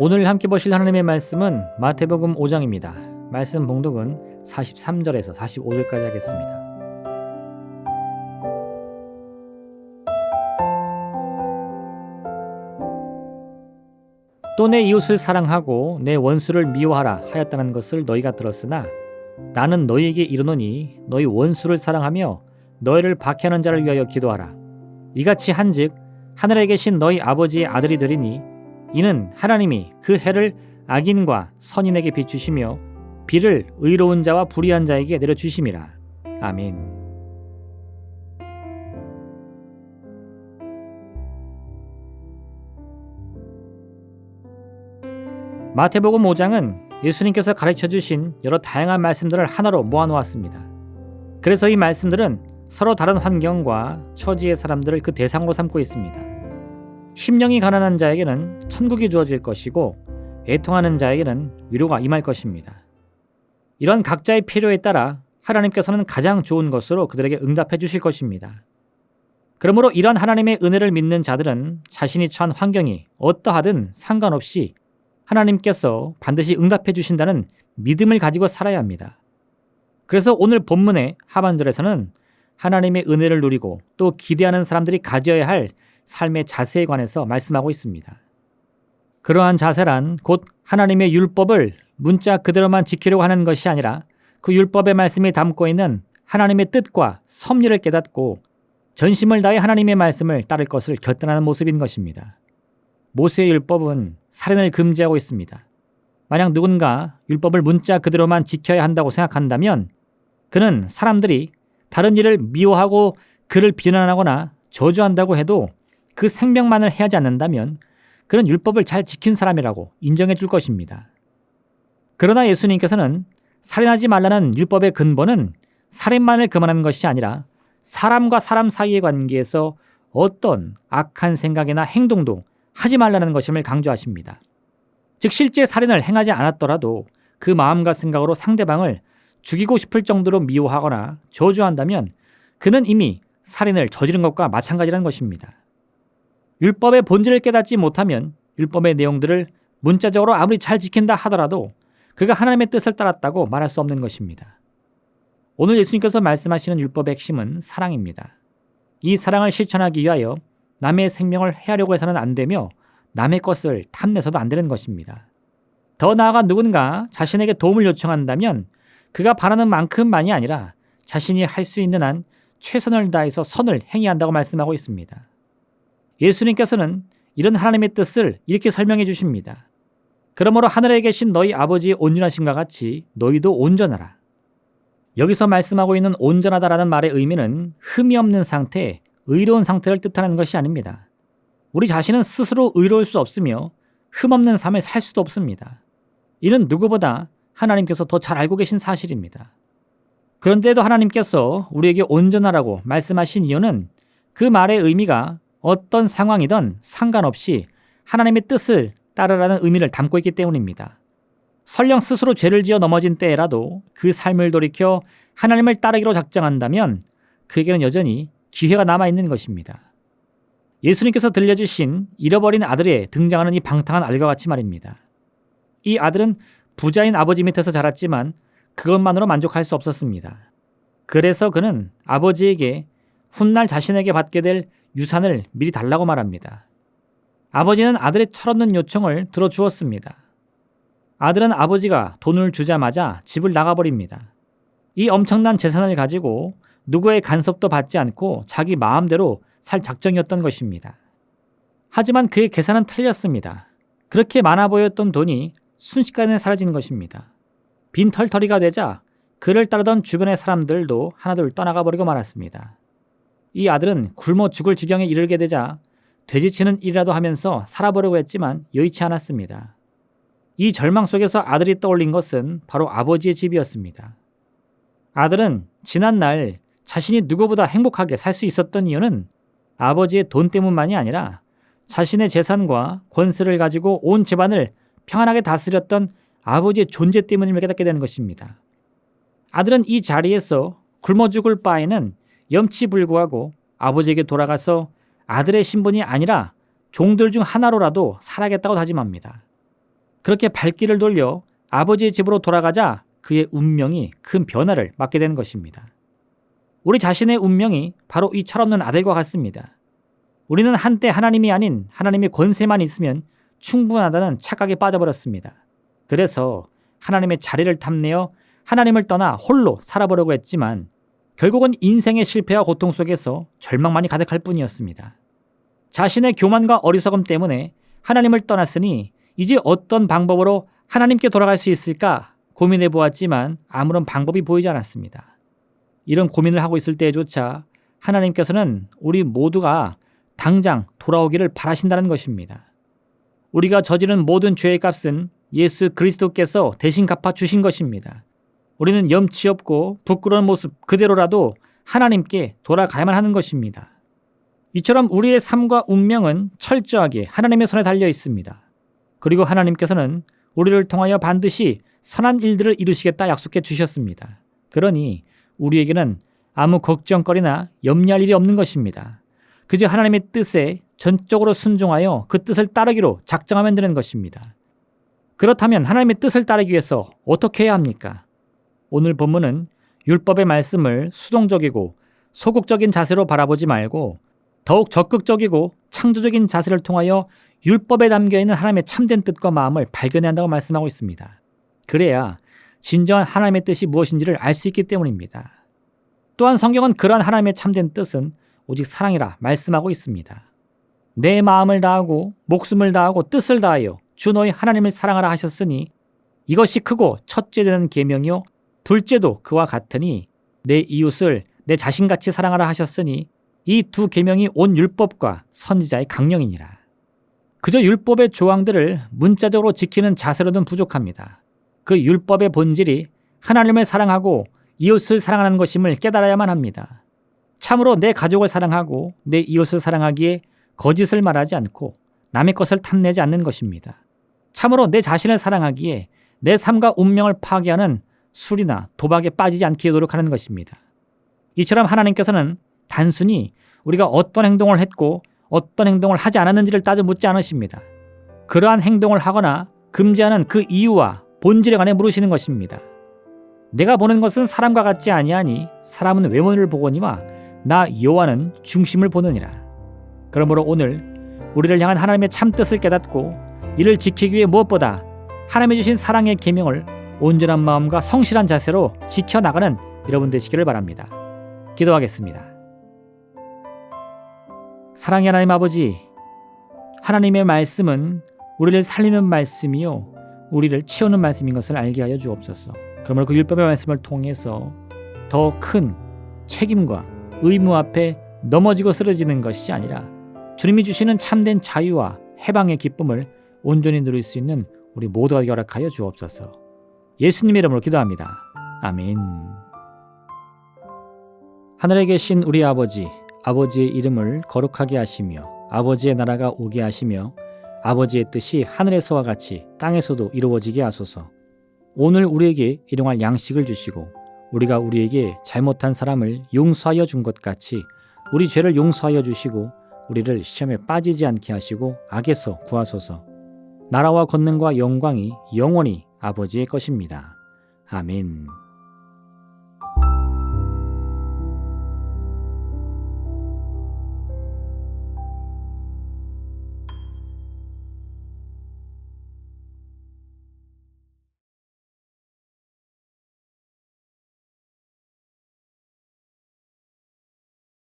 오늘 함께 보실 하나님의 말씀은 마태복음 5장입니다. 말씀 봉독은 43절에서 45절까지 하겠습니다. 또 내 이웃을 사랑하고 내 원수를 미워하라 하였다는 것을 너희가 들었으나 나는 너희에게 이르노니 너희 원수를 사랑하며 너희를 박해하는 자를 위하여 기도하라. 이같이 한즉 하늘에 계신 너희 아버지의 아들이 되리니 이는 하나님이 그 해를 악인과 선인에게 비추시며 비를 의로운 자와 불의한 자에게 내려주심이라. 아멘. 마태복음 5장은 예수님께서 가르쳐주신 여러 다양한 말씀들을 하나로 모아놓았습니다. 그래서 이 말씀들은 서로 다른 환경과 처지의 사람들을 그 대상으로 삼고 있습니다. 심령이 가난한 자에게는 천국이 주어질 것이고 애통하는 자에게는 위로가 임할 것입니다. 이런 각자의 필요에 따라 하나님께서는 가장 좋은 것으로 그들에게 응답해 주실 것입니다. 그러므로 이런 하나님의 은혜를 믿는 자들은 자신이 처한 환경이 어떠하든 상관없이 하나님께서 반드시 응답해 주신다는 믿음을 가지고 살아야 합니다. 그래서 오늘 본문의 하반절에서는 하나님의 은혜를 누리고 또 기대하는 사람들이 가져야 할 삶의 자세에 관해서 말씀하고 있습니다. 그러한 자세란 곧 하나님의 율법을 문자 그대로만 지키려고 하는 것이 아니라 그 율법의 말씀이 담고 있는 하나님의 뜻과 섭리를 깨닫고 전심을 다해 하나님의 말씀을 따를 것을 결단하는 모습인 것입니다. 모세의 율법은 살인을 금지하고 있습니다. 만약 누군가 율법을 문자 그대로만 지켜야 한다고 생각한다면 그는 사람들이 다른 일을 미워하고 그를 비난하거나 저주한다고 해도 그 생명만을 해하지 않는다면 그는 율법을 잘 지킨 사람이라고 인정해 줄 것입니다. 그러나 예수님께서는 살인하지 말라는 율법의 근본은 살인만을 금하는 것이 아니라 사람과 사람 사이의 관계에서 어떤 악한 생각이나 행동도 하지 말라는 것임을 강조하십니다. 즉 실제 살인을 행하지 않았더라도 그 마음과 생각으로 상대방을 죽이고 싶을 정도로 미워하거나 저주한다면 그는 이미 살인을 저지른 것과 마찬가지라는 것입니다. 율법의 본질을 깨닫지 못하면 율법의 내용들을 문자적으로 아무리 잘 지킨다 하더라도 그가 하나님의 뜻을 따랐다고 말할 수 없는 것입니다. 오늘 예수님께서 말씀하시는 율법의 핵심은 사랑입니다. 이 사랑을 실천하기 위하여 남의 생명을 해하려고 해서는 안 되며 남의 것을 탐내서도 안 되는 것입니다. 더 나아가 누군가 자신에게 도움을 요청한다면 그가 바라는 만큼만이 아니라 자신이 할 수 있는 한 최선을 다해서 선을 행해야 한다고 말씀하고 있습니다. 예수님께서는 이런 하나님의 뜻을 이렇게 설명해 주십니다. 그러므로 하늘에 계신 너희 아버지의 온전하심과 같이 너희도 온전하라. 여기서 말씀하고 있는 온전하다라는 말의 의미는 흠이 없는 상태, 의로운 상태를 뜻하는 것이 아닙니다. 우리 자신은 스스로 의로울 수 없으며 흠 없는 삶을 살 수도 없습니다. 이는 누구보다 하나님께서 더 잘 알고 계신 사실입니다. 그런데도 하나님께서 우리에게 온전하라고 말씀하신 이유는 그 말의 의미가 어떤 상황이든 상관없이 하나님의 뜻을 따르라는 의미를 담고 있기 때문입니다. 설령 스스로 죄를 지어 넘어진 때라도 그 삶을 돌이켜 하나님을 따르기로 작정한다면 그에게는 여전히 기회가 남아있는 것입니다. 예수님께서 들려주신 잃어버린 아들에 등장하는 이 방탕한 아들과 같이 말입니다. 이 아들은 부자인 아버지 밑에서 자랐지만 그것만으로 만족할 수 없었습니다. 그래서 그는 아버지에게 훗날 자신에게 받게 될 유산을 미리 달라고 말합니다. 아버지는 아들의 철없는 요청을 들어주었습니다. 아들은 아버지가 돈을 주자마자 집을 나가버립니다. 이 엄청난 재산을 가지고 누구의 간섭도 받지 않고 자기 마음대로 살 작정이었던 것입니다. 하지만 그의 계산은 틀렸습니다. 그렇게 많아 보였던 돈이 순식간에 사라진 것입니다. 빈털터리가 되자 그를 따르던 주변의 사람들도 하나둘 떠나가 버리고 말았습니다. 이 아들은 굶어 죽을 지경에 이르게 되자 돼지치는 일이라도 하면서 살아보려고 했지만 여의치 않았습니다. 이 절망 속에서 아들이 떠올린 것은 바로 아버지의 집이었습니다. 아들은 지난날 자신이 누구보다 행복하게 살 수 있었던 이유는 아버지의 돈 때문만이 아니라 자신의 재산과 권세를 가지고 온 집안을 평안하게 다스렸던 아버지의 존재 때문임을 깨닫게 되는 것입니다. 아들은 이 자리에서 굶어 죽을 바에는 염치불구하고 아버지에게 돌아가서 아들의 신분이 아니라 종들 중 하나로라도 살아야겠다고 다짐합니다. 그렇게 발길을 돌려 아버지의 집으로 돌아가자 그의 운명이 큰 변화를 맞게 되는 것입니다. 우리 자신의 운명이 바로 이 철없는 아들과 같습니다. 우리는 한때 하나님이 아닌 하나님의 권세만 있으면 충분하다는 착각에 빠져버렸습니다. 그래서 하나님의 자리를 탐내어 하나님을 떠나 홀로 살아보려고 했지만 결국은 인생의 실패와 고통 속에서 절망만이 가득할 뿐이었습니다. 자신의 교만과 어리석음 때문에 하나님을 떠났으니 이제 어떤 방법으로 하나님께 돌아갈 수 있을까 고민해 보았지만 아무런 방법이 보이지 않았습니다. 이런 고민을 하고 있을 때조차 하나님께서는 우리 모두가 당장 돌아오기를 바라신다는 것입니다. 우리가 저지른 모든 죄의 값은 예수 그리스도께서 대신 갚아 주신 것입니다. 우리는 염치 없고 부끄러운 모습 그대로라도 하나님께 돌아가야만 하는 것입니다. 이처럼 우리의 삶과 운명은 철저하게 하나님의 손에 달려 있습니다. 그리고 하나님께서는 우리를 통하여 반드시 선한 일들을 이루시겠다 약속해 주셨습니다. 그러니 우리에게는 아무 걱정거리나 염려할 일이 없는 것입니다. 그저 하나님의 뜻에 전적으로 순종하여 그 뜻을 따르기로 작정하면 되는 것입니다. 그렇다면 하나님의 뜻을 따르기 위해서 어떻게 해야 합니까? 오늘 본문은 율법의 말씀을 수동적이고 소극적인 자세로 바라보지 말고 더욱 적극적이고 창조적인 자세를 통하여 율법에 담겨있는 하나님의 참된 뜻과 마음을 발견해야 한다고 말씀하고 있습니다. 그래야 진정한 하나님의 뜻이 무엇인지를 알 수 있기 때문입니다. 또한 성경은 그러한 하나님의 참된 뜻은 오직 사랑이라 말씀하고 있습니다. 내 마음을 다하고 목숨을 다하고 뜻을 다하여 주 너희 하나님을 사랑하라 하셨으니 이것이 크고 첫째 되는 계명이요 둘째도 그와 같으니 내 이웃을 내 자신같이 사랑하라 하셨으니 이 두 계명이 온 율법과 선지자의 강령이니라. 그저 율법의 조항들을 문자적으로 지키는 자세로는 부족합니다. 그 율법의 본질이 하나님을 사랑하고 이웃을 사랑하는 것임을 깨달아야만 합니다. 참으로 내 가족을 사랑하고 내 이웃을 사랑하기에 거짓을 말하지 않고 남의 것을 탐내지 않는 것입니다. 참으로 내 자신을 사랑하기에 내 삶과 운명을 파괴하는 술이나 도박에 빠지지 않게 노력하는 것입니다. 이처럼 하나님께서는 단순히 우리가 어떤 행동을 했고 어떤 행동을 하지 않았는지를 따져 묻지 않으십니다. 그러한 행동을 하거나 금지하는 그 이유와 본질에 관해 물으시는 것입니다. 내가 보는 것은 사람과 같지 아니하니 사람은 외모를 보거니와 나 여호와는 중심을 보느니라. 그러므로 오늘 우리를 향한 하나님의 참뜻을 깨닫고 이를 지키기 위해 무엇보다 하나님이 주신 사랑의 계명을 온전한 마음과 성실한 자세로 지켜나가는 여러분 되시기를 바랍니다. 기도하겠습니다. 사랑의 하나님 아버지, 하나님의 말씀은 우리를 살리는 말씀이요 우리를 채우는 말씀인 것을 알게 하여 주옵소서. 그러므로 그 율법의 말씀을 통해서 더 큰 책임과 의무 앞에 넘어지고 쓰러지는 것이 아니라 주님이 주시는 참된 자유와 해방의 기쁨을 온전히 누릴 수 있는 우리 모두가 허락하여 주옵소서. 예수님의 이름으로 기도합니다. 아멘. 하늘에 계신 우리 아버지, 아버지의 이름을 거룩하게 하시며 아버지의 나라가 오게 하시며 아버지의 뜻이 하늘에서와 같이 땅에서도 이루어지게 하소서. 오늘 우리에게 일용할 양식을 주시고 우리가 우리에게 잘못한 사람을 용서하여 준 것 같이 우리 죄를 용서하여 주시고 우리를 시험에 빠지지 않게 하시고 악에서 구하소서. 나라와 권능과 영광이 영원히 아버지의 것입니다. 아멘.